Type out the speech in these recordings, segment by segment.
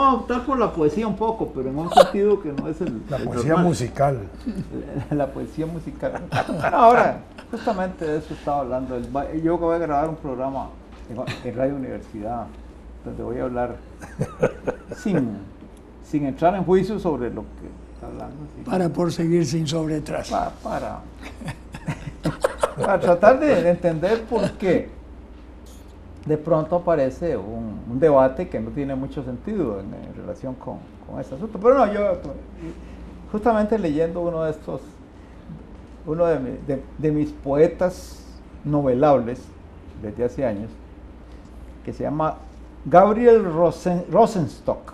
a optar por la poesía un poco, pero en un sentido que no es La el poesía normal. musical. La poesía musical. No, ahora, justamente de eso estaba hablando. Yo voy a grabar un programa en Radio Universidad, donde voy a hablar sin entrar en juicio sobre lo que está hablando. Para proseguir sin sobretras. Para tratar de entender por qué de pronto aparece un debate que no tiene mucho sentido en relación con este asunto. Pero no, yo justamente leyendo uno de mis poetas novelables desde hace años, que se llama Gabriel Rosenstock.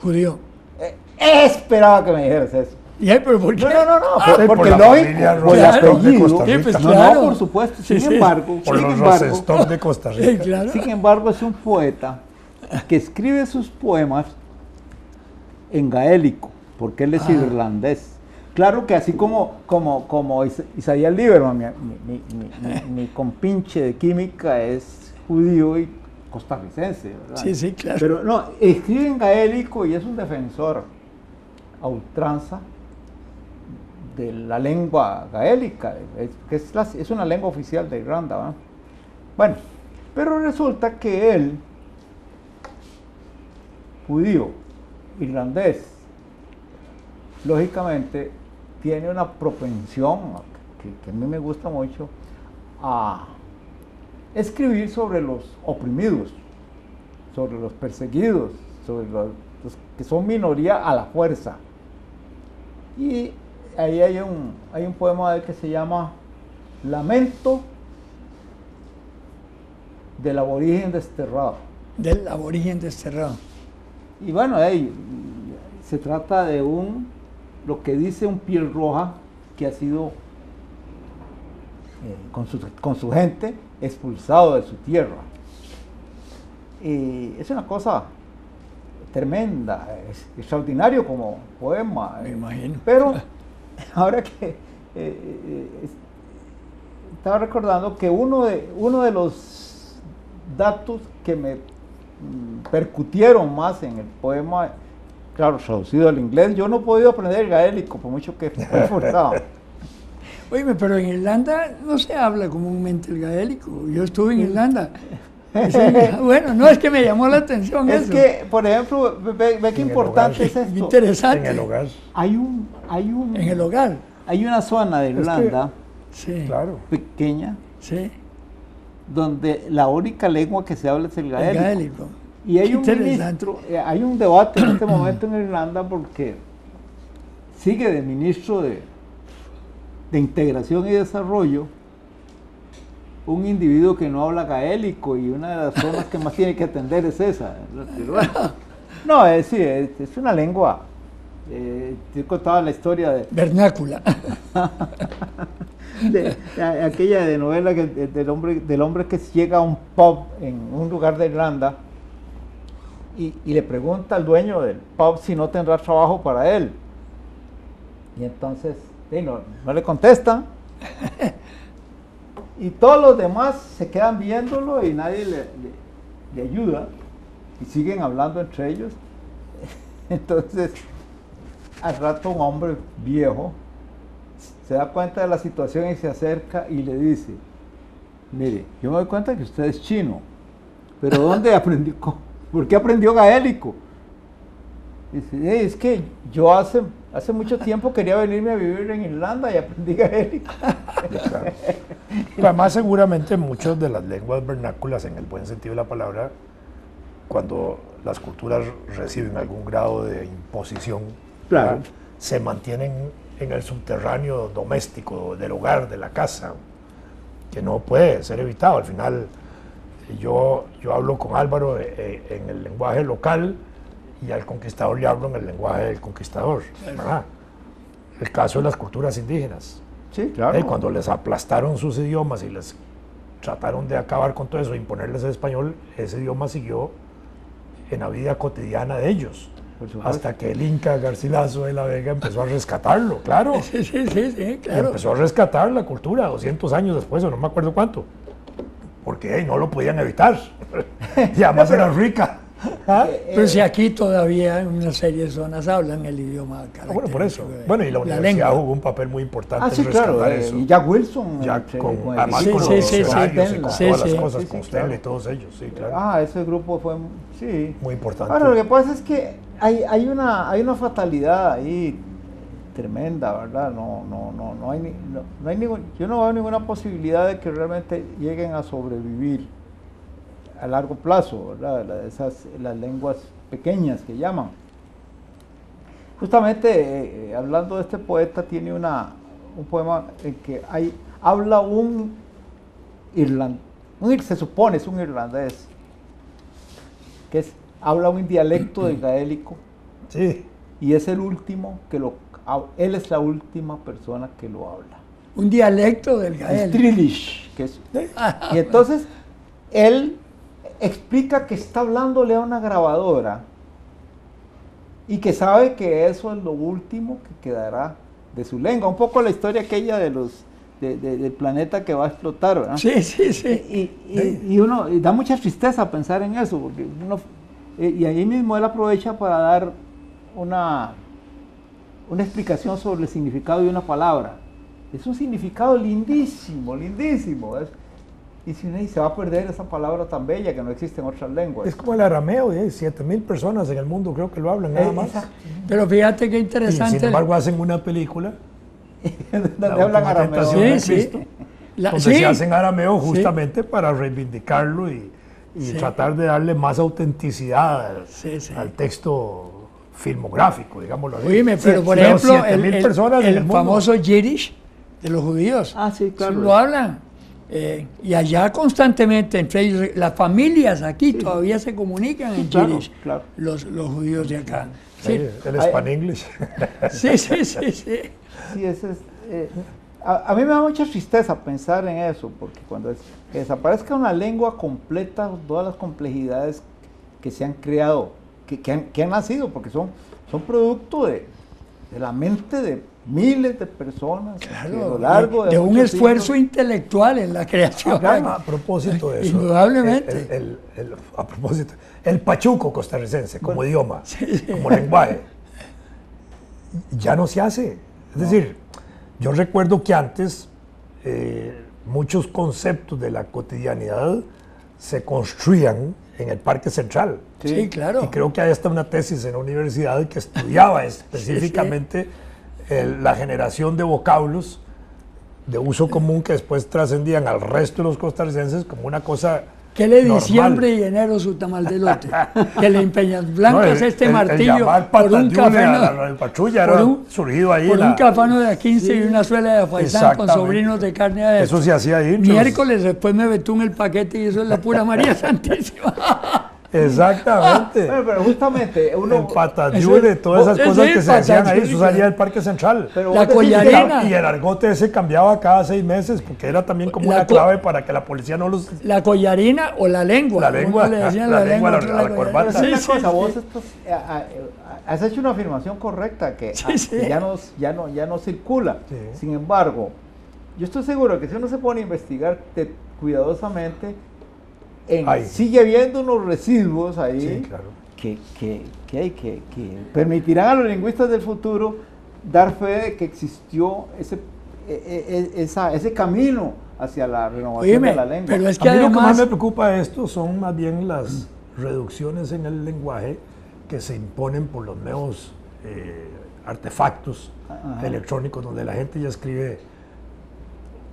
Judío. Esperaba que me dijeras eso. ¿Pero por qué? No, porque por la familia lógico, por el Rosenstock de apellido. Costa Rica. Pues No, claro. por supuesto, Sí, sin sí. embargo, Por los Rosenstock de Costa Rica. Claro. sin embargo, es un poeta que escribe sus poemas en gaélico, porque él es irlandés. Claro que así como Isaías Lieberman, mi compinche de química, es judío y costarricense, ¿verdad? Sí, claro. Pero no, escribe en gaélico y es un defensor a ultranza de la lengua gaélica, es una lengua oficial de Irlanda, ¿verdad? Bueno, pero resulta que él, judío, irlandés, lógicamente tiene una propensión que a mí me gusta mucho a escribir sobre los oprimidos, sobre los perseguidos, sobre los que son minoría a la fuerza. Y ahí hay un poema de él que se llama Lamento del aborigen desterrado. Del aborigen desterrado. Y bueno, se trata de lo que dice un piel roja que ha sido con su gente expulsado de su tierra. Y es una cosa tremenda, es extraordinario como poema. Me imagino. Pero ahora que estaba recordando que uno de los datos que me percutieron más en el poema, claro, traducido al inglés, yo no he podido aprender el gaélico, por mucho que fue forzado. Oye, pero en Irlanda no se habla comúnmente el gaélico. Yo estuve en Irlanda. Sí, bueno, no, es que me llamó la atención Es eso. que, por ejemplo, ve qué importante es esto. Interesante. En el hogar. En el hogar. Hay una zona de Irlanda Sí. Claro. pequeña Sí. donde la única lengua que se habla es el gaélico. El gaélico. Y hay Qué un interesante. ministro, hay un debate en este momento en Irlanda porque sigue de ministro de Integración y Desarrollo un individuo que no habla gaélico y una de las zonas que más tiene que atender es esa. No, es una lengua. Te he contado la historia de Vernácula. aquella de novela del hombre que llega a un pub en un lugar de Irlanda y le pregunta al dueño del pub si no tendrá trabajo para él. Y entonces no le contestan. Y todos los demás se quedan viéndolo y nadie le ayuda. Y siguen hablando entre ellos. Entonces, al rato un hombre viejo se da cuenta de la situación y se acerca y le dice: mire, yo me doy cuenta que usted es chino, pero ¿dónde aprendió? ¿Por qué aprendió gaélico? Dice: es que yo hace mucho tiempo quería venirme a vivir en Irlanda y aprendí gaélico. Claro. Y además seguramente muchas de las lenguas vernáculas, en el buen sentido de la palabra, cuando las culturas reciben algún grado de imposición, Claro. ¿verdad?, se mantienen en el subterráneo doméstico del hogar, de la casa, que no puede ser evitado. Al final yo hablo con Álvaro en el lenguaje local y al conquistador le hablo en el lenguaje del conquistador, ¿verdad? El caso de las culturas indígenas. Sí, claro. Cuando les aplastaron sus idiomas y les trataron de acabar con todo eso, imponerles el español, ese idioma siguió en la vida cotidiana de ellos. Hasta que el Inca Garcilaso de la Vega empezó a rescatarlo, claro. Sí, claro. Empezó a rescatar la cultura 200 años después, o no me acuerdo cuánto. Porque no lo podían evitar. Y además era rica. ¿Ah? Pero si aquí todavía en una serie de zonas hablan el idioma Bueno, por eso. característico de Bueno, y la universidad lengua. jugó un papel muy importante Sí, en claro. rescatar eso. Y Jack Wilson. Ya con, además Sí, con sí, los sí, sí. horarios y con Sí, todas sí. las cosas, Sí, sí, con Stanley y claro. todos ellos, sí, claro. Ese grupo fue, sí. Muy importante. Ahora, lo que pasa es que hay una fatalidad ahí tremenda, ¿verdad? No hay yo no veo ninguna posibilidad de que realmente lleguen a sobrevivir a largo plazo, ¿verdad? Las lenguas pequeñas que llaman. Justamente, hablando de este poeta, tiene un poema en que habla se supone es un irlandés, que habla un dialecto del gaélico, Sí. y es el último él es la última persona que lo habla. Un dialecto del Es gaélico. Trilish, y entonces él explica que está hablándole a una grabadora y que sabe que eso es lo último que quedará de su lengua. Un poco la historia aquella del planeta que va a explotar, ¿verdad? Sí, sí, sí. Y uno y da mucha tristeza pensar en eso, porque y ahí mismo él aprovecha para dar una explicación sobre el significado de una palabra. Es un significado lindísimo, lindísimo. Y si uno dice, se va a perder esa palabra tan bella que no existe en otras lenguas. Es como el arameo, 7,000 personas en el mundo creo que lo hablan nada más. Exacto. Pero fíjate qué Y interesante. sin embargo hacen una película Donde La hablan última arameo. tentación de Sí, sí. Cristo, donde Sí. se hacen arameo justamente para reivindicarlo y Sí. tratar de darle más autenticidad Sí, sí. al texto filmográfico, digámoslo así. Oíme, pero por Pero ejemplo, 7,000 personas en el el mundo. famoso Yiddish de los judíos. Ah, sí, claro. Lo hablan. Y allá constantemente, entre ellos, las familias aquí todavía se comunican en claro, Yiddish, claro. los judíos de acá. Sí, Sí, el Span English. sí, sí, sí, sí. Sí, a mí me da mucha tristeza pensar en eso, porque cuando que desaparezca una lengua completa, todas las complejidades que se han creado, que han nacido, porque son producto de la mente de miles de personas que a lo largo de un muchos esfuerzo siglos. intelectual en la creación. A propósito de eso, Indudablemente. a propósito, el pachuco costarricense como idioma, como lenguaje, ya no se hace. Es decir, yo recuerdo que antes muchos conceptos de la cotidianidad se construían en el Parque Central. Sí, claro. Y creo que hay hasta una tesis en la universidad que estudiaba específicamente la generación de vocablos de uso común que después trascendían al resto de los costarricenses como una cosa ¿Qué le normal. diciembre y enero su tamal de lote? Que le empeñas blancas este martillo el llamar por un patatiule a café. la patrulla era surgido ahí. Por un cafano de A15 y una suela de faisán con Exactamente. sobrinos de carne adentro. Eso se hacía ahí. Miércoles después me betún el paquete y eso es la pura María Santísima. Exactamente. Bueno, pero justamente El patatiule, todas esas cosas que se hacían ahí, eso salía del Parque Central. Pero La vos decís que collarina. Y el argote ese cambiaba cada 6 meses porque era también como una clave para que la policía no los... La collarina o la lengua. La lengua, Uno le decían la lengua, otro la collarina. corbata. Pero es Sí, una sí, cosa, sí. vos has hecho una afirmación correcta que, Sí. que ya no circula. Sí. Sin embargo, yo estoy seguro que si uno se pone a investigar cuidadosamente, sigue habiendo unos residuos ahí Sí, claro. que permitirán a los lingüistas del futuro dar fe de que existió ese camino hacia la renovación Oíme, de la lengua. pero es que A mí lo que más además... me preocupa de esto son más bien las reducciones en el lenguaje que se imponen por los nuevos artefactos electrónicos donde la gente ya escribe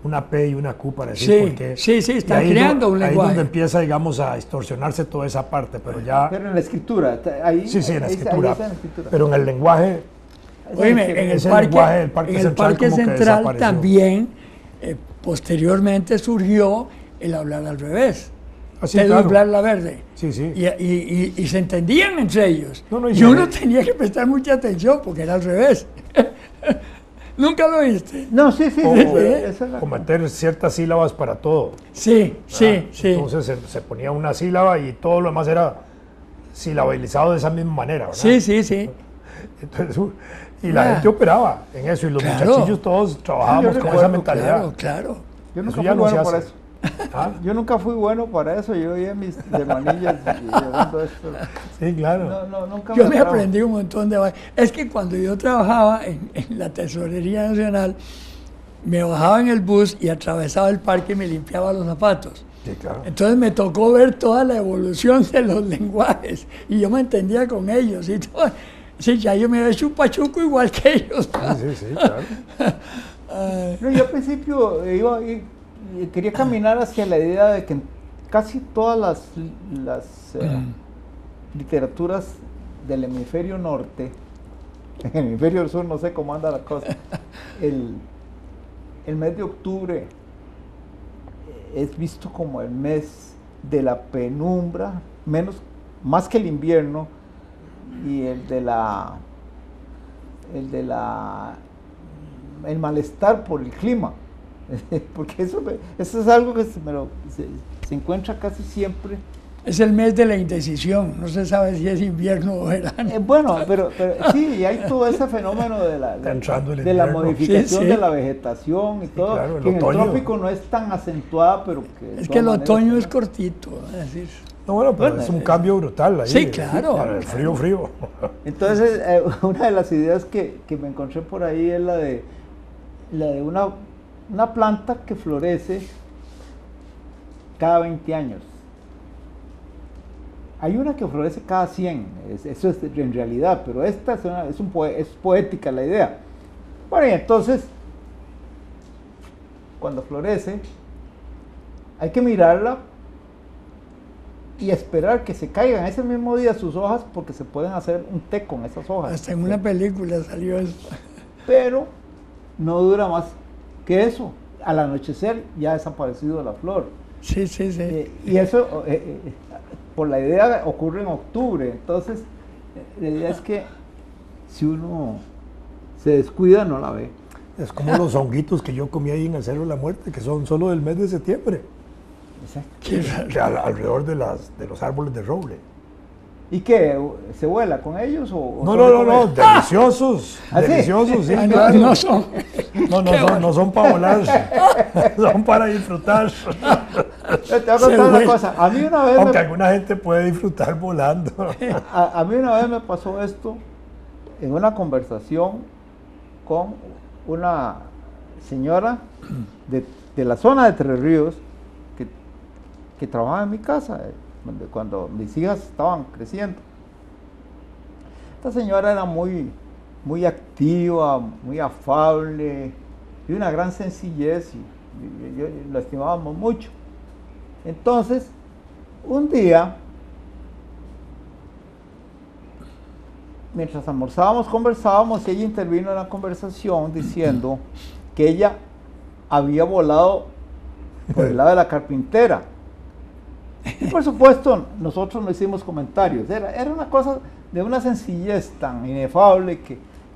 una P y una Q para decir Sí, por qué. sí, están Y ahí creando un Ahí es lenguaje. donde empieza, digamos, a distorsionarse toda esa parte, pero ya... Pero en la escritura, ahí, Sí, en la ahí escritura. está en la escritura. Pero en el lenguaje... Oíme, en el ese parque, lenguaje del Parque en el Central Parque como que Central desapareció. también posteriormente surgió el hablar al revés, Así, de claro. doblar la verde. Sí, sí. Y se entendían entre ellos. No, y uno tenía que prestar mucha atención porque era al revés. ¿Nunca lo viste? No, sí, O esa es la- cometer ciertas sílabas para todo. Sí, sí, sí. Entonces se ponía una sílaba y todo lo demás era silabilizado de esa misma manera, ¿verdad? Sí, sí, sí. Entonces, y la gente operaba en eso y los Claro. muchachillos todos trabajábamos Yo con recuerdo, esa mentalidad. Claro, claro. Yo nunca Eso ya fui no se bueno por hace. eso. ¿Ah? Yo nunca fui bueno para eso, yo oía mis hermanillas llevando esto. Sí, claro. Nunca Yo me atrajo. aprendí un montón de vainas. Es que cuando yo trabajaba en la Tesorería Nacional, me bajaba en el bus y atravesaba el parque y me limpiaba los zapatos. Sí, claro. Entonces me tocó ver toda la evolución de los lenguajes y yo me entendía con ellos. Y todo. Sí, ya yo me veía chupachuco igual que ellos. Sí, claro. No, yo al principio quería caminar hacia la idea de que en casi todas las literaturas del hemisferio norte, en el hemisferio sur no sé cómo anda la cosa, el mes de octubre es visto como el mes de la penumbra, más que el invierno, y el malestar por el clima, porque eso es algo que se encuentra casi siempre. Es el mes de la indecisión, no se sabe si es invierno o verano. Bueno, pero sí, y hay todo ese fenómeno de la modificación Sí, sí. de la vegetación y todo, claro, el que en el otoño. trópico no es tan acentuada, pero que... de Es todas que el maneras, otoño es cortito, es decir. No, bueno, pero Bueno, es un cambio brutal ahí. sí, claro. Para el frío. Entonces, una de las ideas que me encontré por ahí es la de una planta que florece cada 20 años. Hay una que florece cada 100, eso es en realidad, pero esta es poética la idea. Bueno, y entonces, cuando florece, hay que mirarla y esperar que se caigan ese mismo día sus hojas, porque se pueden hacer un té con esas hojas. Hasta en una película salió eso. Pero no dura más que eso. Al anochecer ya ha desaparecido la flor. Sí. Y eso, por la idea, ocurre en octubre. Entonces, la idea es que si uno se descuida, no la ve. Es como los honguitos que yo comí ahí en el Cerro de la Muerte, que son solo del mes de septiembre, Qué raro. que alrededor de los árboles de roble. ¿Y qué? ¿Se vuela con ellos? O No, solo comer? deliciosos, ¿Ah, sí? deliciosos, sí, Ah, claro. no son. No son para volar, son para disfrutar. Te voy a Se contar una vuela. cosa. A mí una vez Aunque alguna gente puede disfrutar volando. a mí una vez me pasó esto en una conversación con una señora de la zona de Tres Ríos que trabajaba en mi casa cuando mis hijas estaban creciendo. Esta señora era muy activa, muy afable, y una gran sencillez, y yo la estimábamos mucho. Entonces, un día, mientras almorzábamos, conversábamos, y ella intervino en la conversación diciendo que ella había volado por el lado de la Carpintera. Y por supuesto, nosotros no hicimos comentarios. Era una cosa de una sencillez tan inefable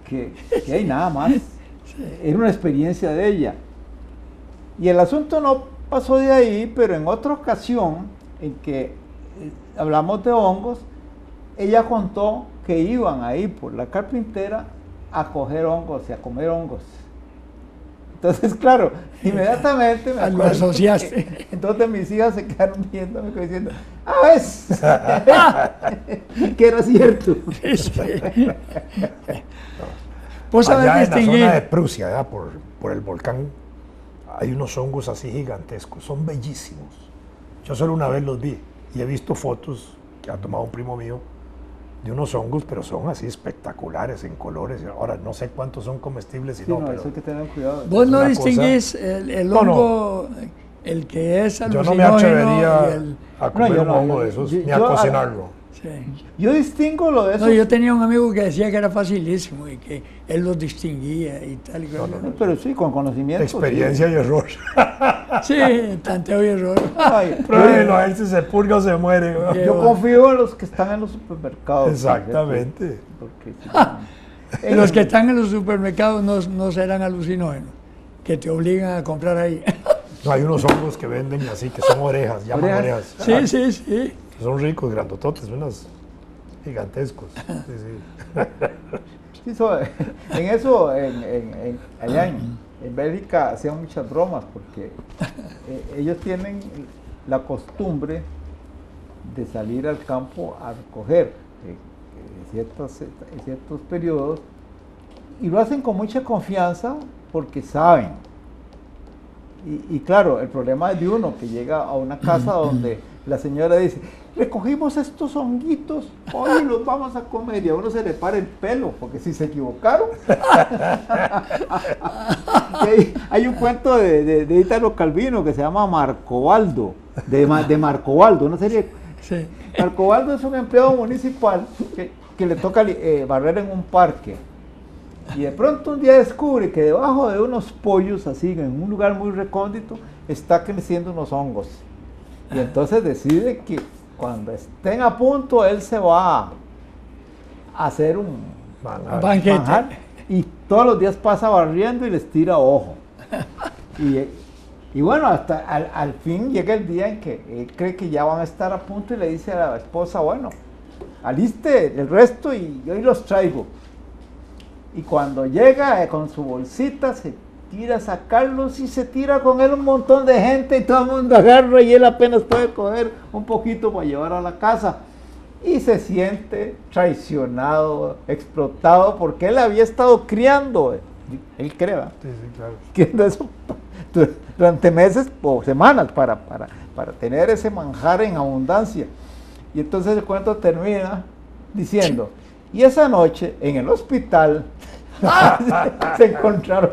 que hay nada más. Era una experiencia de ella. Y el asunto no pasó de ahí, pero en otra ocasión en que hablamos de hongos, ella contó que iban ahí por la Carpintera a coger hongos y a comer hongos. Entonces, claro, inmediatamente me Lo acuerdo asociaste. entonces mis hijas se quedaron viéndome como diciendo, ¡es! Que era cierto. Vos sabés Allá en la distinguir. zona de Prusia, ¿verdad? Por el volcán, hay unos hongos así gigantescos, son bellísimos. Yo solo una vez los vi y he visto fotos que ha tomado un primo mío de unos hongos, pero son así espectaculares en colores. Ahora, no sé cuántos son comestibles y Sí, no, no, pero eso hay que tener cuidado. Vos es no una distinguís el No, no. hongo, el que es yo alucinógeno. no me atrevería y el- a comer yo un no, hongo de esos, ni a yo- cocinarlo. sí. Yo distingo lo de eso. No, yo tenía un amigo que decía que era facilísimo y que él los distinguía y tal. Y cual. Pero sí, con conocimiento. Experiencia y error. Sí, tanteo y error. Sí. Ay, Pruébelo a ver si se purga o se muere. ¿no? Qué yo bueno. confío en los que están en los supermercados. Exactamente. Porque si no- Los que están en los supermercados no serán alucinógenos, que te obligan a comprar ahí. No, hay unos hongos que venden así, que son orejas, llaman Orejas. orejas. Sí. Que son ricos, grandototes, unos gigantescos. Sí. Sí, en eso, allá en Bélgica hacían muchas bromas porque ellos tienen la costumbre de salir al campo a recoger en ciertos periodos, y lo hacen con mucha confianza porque saben. Y claro, el problema es de uno que llega a una casa donde la señora dice, recogimos estos honguitos, hoy los vamos a comer, y a uno se le para el pelo, porque si se equivocaron. Hay un cuento de Ítalo Calvino que se llama Marcobaldo, de Marcobaldo, una serie. Sí. Marcobaldo es un empleado municipal que le toca barrer en un parque. Y de pronto un día descubre que debajo de unos pollos, así, en un lugar muy recóndito, está creciendo unos hongos. Y entonces decide que cuando estén a punto, él se va a hacer un banquete. manjar, y todos los días pasa barriendo y les tira ojo. Y bueno, hasta al fin llega el día en que él cree que ya van a estar a punto y le dice a la esposa, bueno, aliste el resto y hoy los traigo. Y cuando llega con su bolsita, se tira a sacarlos y se tira con él un montón de gente y todo el mundo agarra y él apenas puede coger un poquito para llevar a la casa. Y se siente traicionado, explotado, porque él había estado criando, él cree, ¿verdad? Sí, claro. Criando eso durante meses o semanas para tener ese manjar en abundancia. Y entonces el cuento termina diciendo, y esa noche en el hospital se encontraron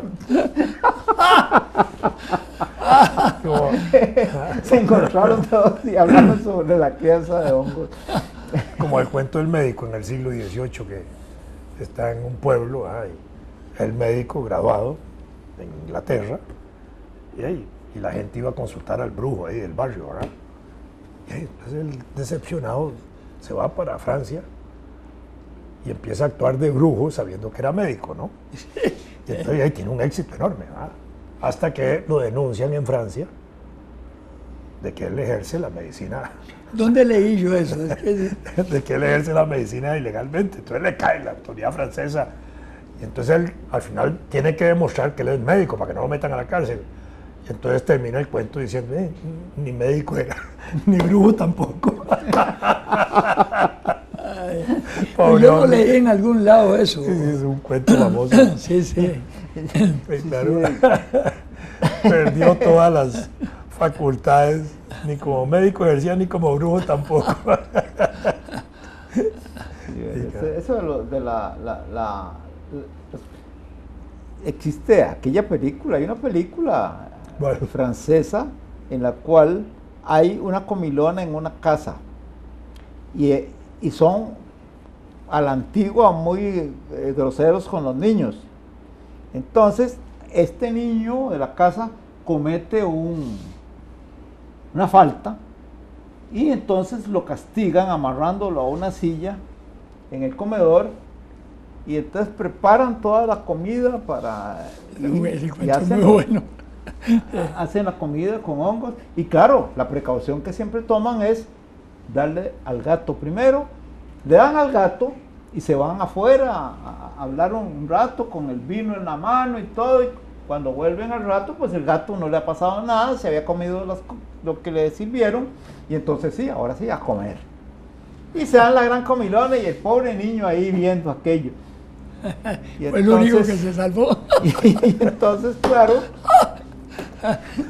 se encontraron todos y hablando sobre la crianza de hongos. Como el cuento del médico en el siglo XVIII, que está en un pueblo, el médico graduado en Inglaterra, y la gente iba a consultar al brujo ahí del barrio, ¿verdad? Y entonces el decepcionado se va para Francia y empieza a actuar de brujo sabiendo que era médico, ¿no? Y entonces ahí tiene un éxito enorme, ¿verdad? Hasta que lo denuncian en Francia de que él ejerce la medicina. ¿Dónde leí yo eso? De que él ejerce la medicina ilegalmente. Entonces le cae la autoridad francesa. Y entonces él al final tiene que demostrar que él es médico para que no lo metan a la cárcel. Y entonces termina el cuento diciendo, ni médico era, ni brujo tampoco. Yo lo leí en algún lado eso. Sí, es un cuento famoso. Sí. Sí, claro. Perdió todas las facultades, ni como médico ejercía, ni como brujo tampoco. Eso existe aquella película, hay una película francesa en la cual hay una comilona en una casa y son a la antigua muy groseros con los niños. Entonces este niño de la casa comete una falta y entonces lo castigan amarrándolo a una silla en el comedor, y entonces preparan toda la comida y hacen la comida con hongos. Y claro, la precaución que siempre toman es darle al gato primero, le dan al gato y se van afuera a hablar un rato con el vino en la mano y todo, y cuando vuelven al rato, pues el gato no le ha pasado nada, se había comido lo que le sirvieron, y entonces sí, ahora sí, a comer. Y se dan la gran comilona y el pobre niño ahí viendo aquello. Fue el único que se salvó. Y entonces, claro,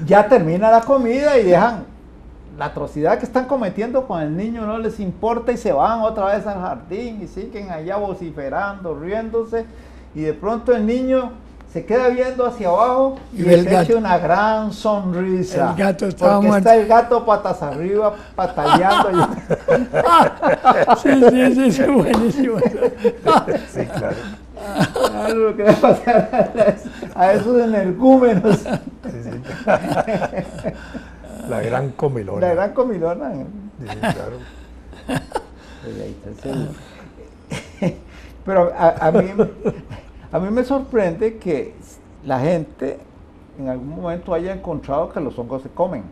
ya termina la comida y dejan la atrocidad que están cometiendo con el niño, no les importa, y se van otra vez al jardín y siguen allá vociferando, riéndose, y de pronto el niño se queda viendo hacia abajo y les echa una gran sonrisa. El gato estaba porque muerto. está el gato patas arriba pataleando. Sí, buenísimo. Sí, claro. Lo que le pasa a esos energúmenos. Sí. La gran comilona. La gran comilona. Sí, claro. Pero a mí me sorprende que la gente en algún momento haya encontrado que los hongos se comen.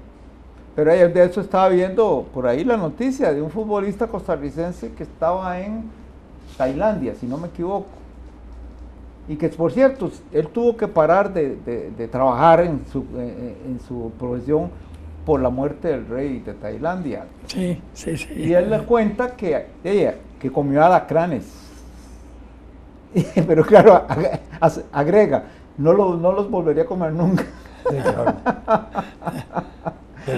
Pero de eso estaba viendo por ahí la noticia de un futbolista costarricense que estaba en Tailandia, si no me equivoco. Y que, por cierto, él tuvo que parar de trabajar en su profesión por la muerte del rey de Tailandia. Sí, sí, sí. Y él le cuenta que comió alacranes. Pero claro, agrega, no los volvería a comer nunca. Sí, claro. Sí,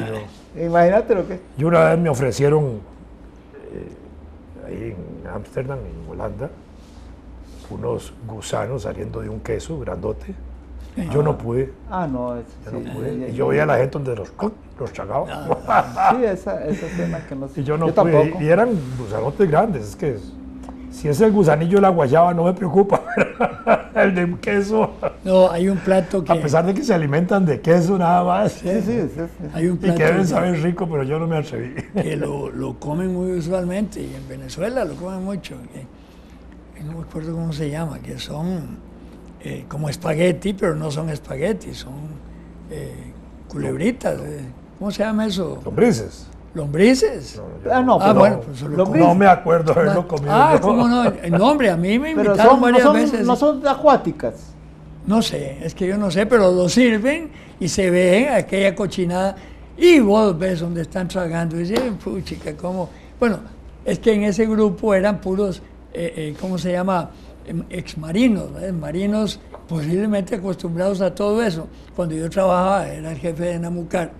Imagínate lo que... yo una vez me ofrecieron ahí en Ámsterdam, en Holanda, unos gusanos saliendo de un queso grandote. Yo no pude. No, Yo no pude. Y yo veía a la gente donde los chagaba. Sí, esa escena que no sé. Y yo no Yo pude. tampoco. Y eran gusanotes grandes. Es que si es el gusanillo de la guayaba no me preocupa. El de queso. No, hay un plato que... A pesar de que se alimentan de queso nada más. Sí. Hay un Y plato que deben saber rico, pero yo no me atreví. que lo comen muy usualmente, y en Venezuela lo comen mucho, que no me acuerdo cómo se llama, que son como espagueti, pero no son espagueti, son culebritas. ¿Cómo se llama eso? Lombrices. ¿Lombrices? Yo pero bueno, pues lo lombriz. no me acuerdo haberlo comido. yo. ¿cómo no? No, hombre, a mí me Pero invitaron varias veces. no son acuáticas. No sé, es que yo no sé, pero lo sirven y se ve aquella cochinada y vos ves donde están tragando y dicen, puchica, ¿cómo? Bueno, es que en ese grupo eran puros, ¿cómo se llama? Exmarinos, marinos posiblemente acostumbrados a todo eso. Cuando yo trabajaba, era el jefe de Namucar,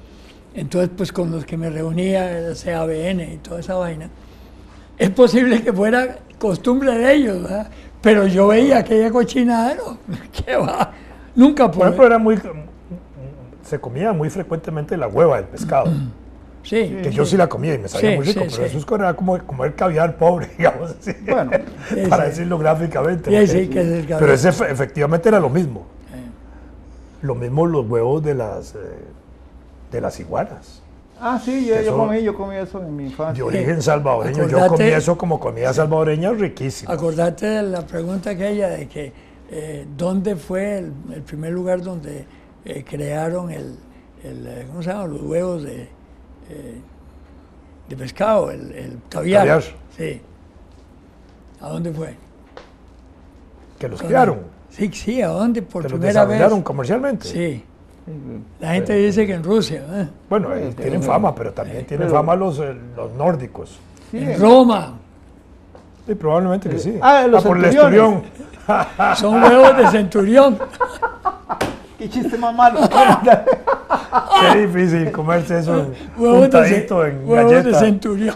entonces pues con los que me reunía, el CABN y toda esa vaina, es posible que fuera costumbre de ellos, ¿verdad? Pero yo veía aquella cochinada, no, ¿qué va? Nunca Por pude. ejemplo, era se comía muy frecuentemente la hueva del pescado. Sí, Que yo sí la comía y me sabía Sí, muy rico, sí, pero sí. eso era como comer caviar pobre, digamos así. Bueno, para sí. decirlo gráficamente. Sí, porque- sí, que es el Pero caviar. ese efectivamente era lo mismo. Lo mismo los huevos de las iguanas. sí, yo Eso- comí eso en mi De infancia. origen salvadoreño. Yo Acordate- comía eso como comida salvadoreña riquísima. Acordate de la pregunta aquella de que ¿dónde fue el primer lugar donde crearon ¿cómo se llama? Los huevos de pescado, el caviar. Caviar. Sí. ¿A dónde fue? Que los criaron, Sí, sí, ¿a dónde? Por que los primera vez. desarrollaron comercialmente. Sí. La gente dice que en Rusia, ¿eh? Bueno, tienen fama, pero también tienen fama los nórdicos. Sí, En Roma. Sí, probablemente que sí. los por el centuriones. esturión. Son huevos de centurión. Qué chiste más malo. Qué difícil comerse eso Huevos untadito en huevos de galleta. centurión.